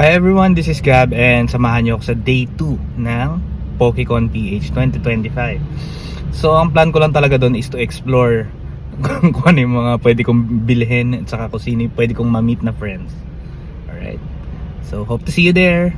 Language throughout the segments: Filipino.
Hi everyone, this is Gab and samahan niyo ako sa day 2 ng PokeCon PH 2025. So ang plan ko lang talaga doon is to explore kung ano yung mga pwede kong bilhin at saka kung sino yung pwede kong ma-meet na friends. Alright, so hope to see you there.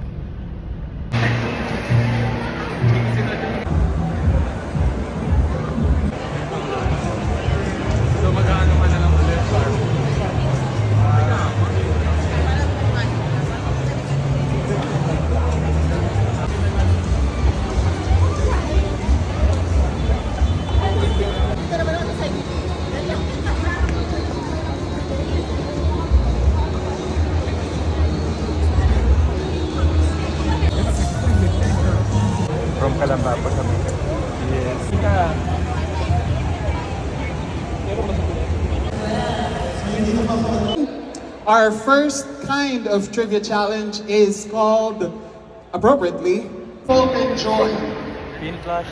From Calamba po kami. Yes. Our first kind of trivia challenge is called, appropriately, Folk and Joy. Pin flash.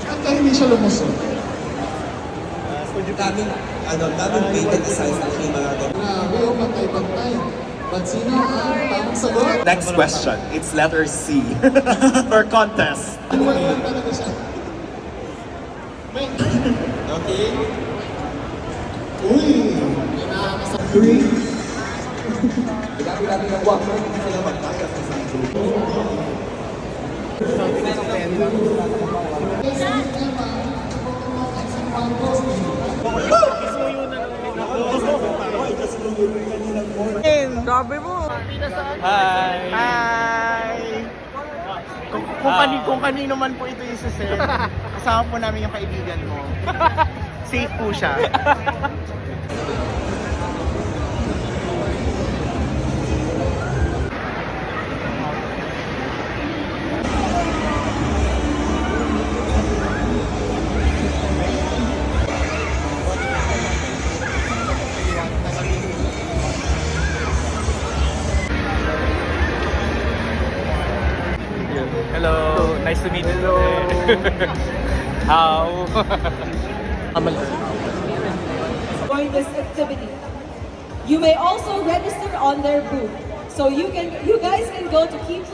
Hanggang hindi siya lumusot. daming patent designs na kinalagan. Grabe yung pantay-pantay. Ba't sino ang tamang sagot? Next question. It's letter C. For contest. Wala talaga siya. May... Okay. Uy! May nakakasap. 3. Grabe ng wag mo. Hindi sila magkaya sa isang group. Grabe mo! Hi! Hi! Kung kanino man po ito yung sasend, kasama po namin yung kaibigan mo. Safe po siya. Hello, nice to meet you. How? Join this activity. You may also register on their booth, so you guys can go to keep.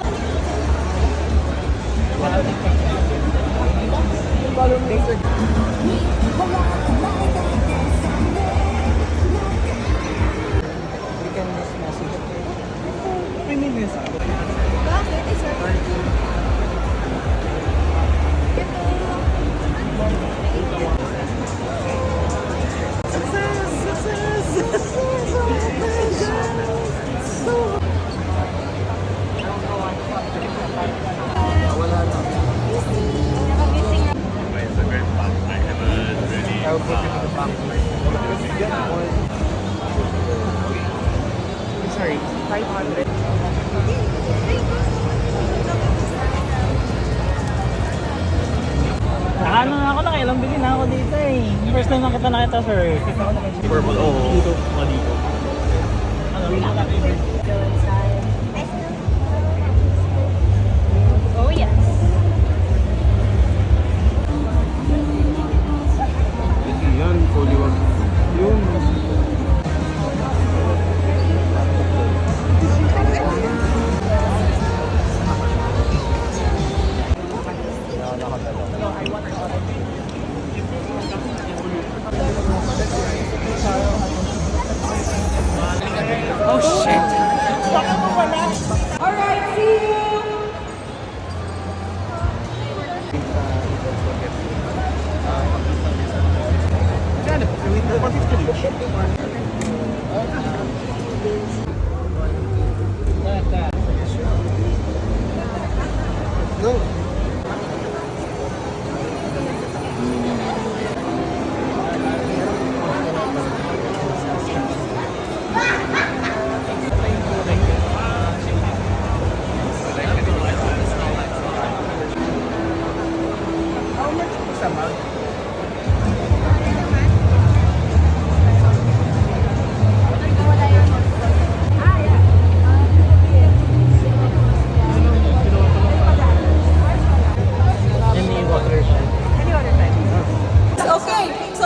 Sorry, 500. Ano na ako, nakailang bilhin na ako dito eh. First time nakita na kita, sir. Purple. Oo. Dito. Dito. Oh yes. Yan, fully one. Yun. Oh shit! All right, see you.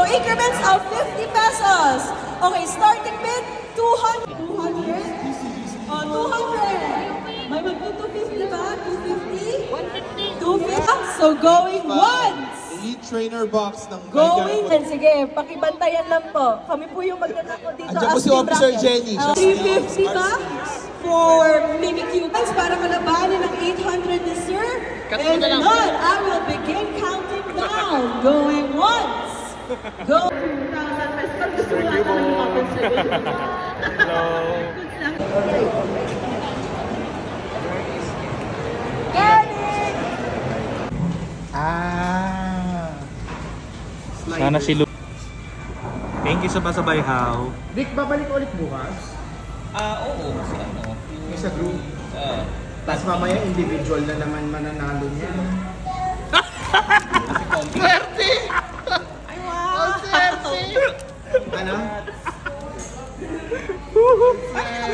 increments of 50 pesos. Okay, starting bid, 200. 200. May mag-250 ba? 250? 250. So going once. Elite trainer box ng Going. Sige, pakibantayan lang po. Kami po yung magtatako dito. Andiyan po as si team Officer bracket. Jenny. Siya- 350 ba? For Mimi Cubans para malabanan ng 800 this year. And none, I will begin counting down. Going once. Go. 2,000 pesos. Pag gusto mo natin ng compensation. Sana si Lu. Thank you sa pasabay, How. Vic, babalik ulit bukas? Oo, kasi ano. Yung sa group. Tapos mamaya individual na naman mananalo niya. Swerte! Ay, wow! Swerte! Ano?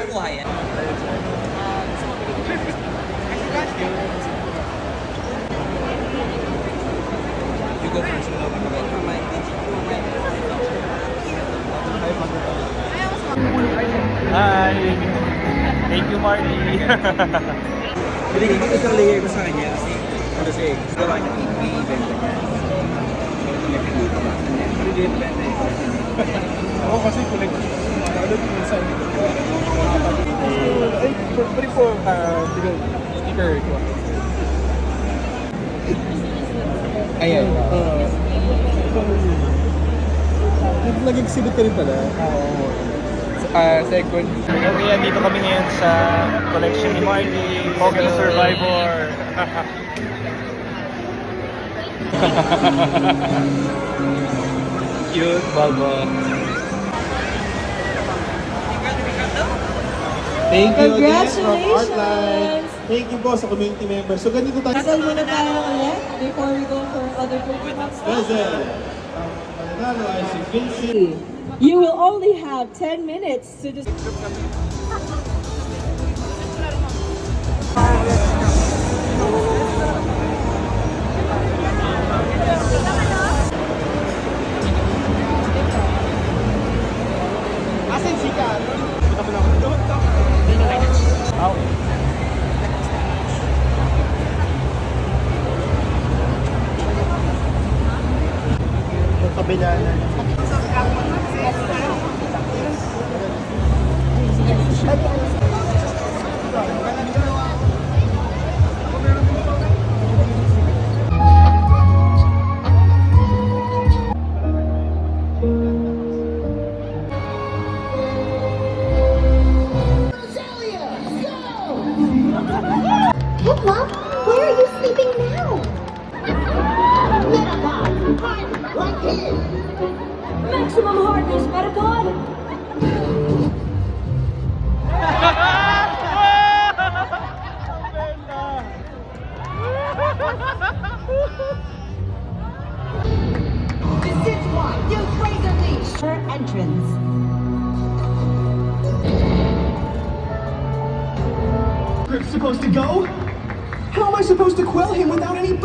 Kuha yan. You go first. Hi! Thank you, Marty. Binigay ko isang layer ko sa kanya kasi gawa niya i-event niya. Oo, kasi kulit. Ano yung sa ay, pwede po, sticker ko. Ayan. Nag-exhibit ka rin pala? Oo. Second. Okay, dito kami ngayon sa collection ni Marty, Pogi Survivor. Cute, Balbo. Thank you again from Congratulations! Artline. Thank you po sa community members. So ganito tayo. Kasal muna tayo ulit before we go for other Pokemon stuff. Present. Ang mananalo ay si Vincent. You will only have 10 minutes to just... Asan si Ka? Kabila na. Piplup, where are you sleeping now? Metabot, hard like his. Maximum hardness, Metabot! This is why you Razor Leash. Her entrance. Grip's supposed to go? How am I supposed to quell him without any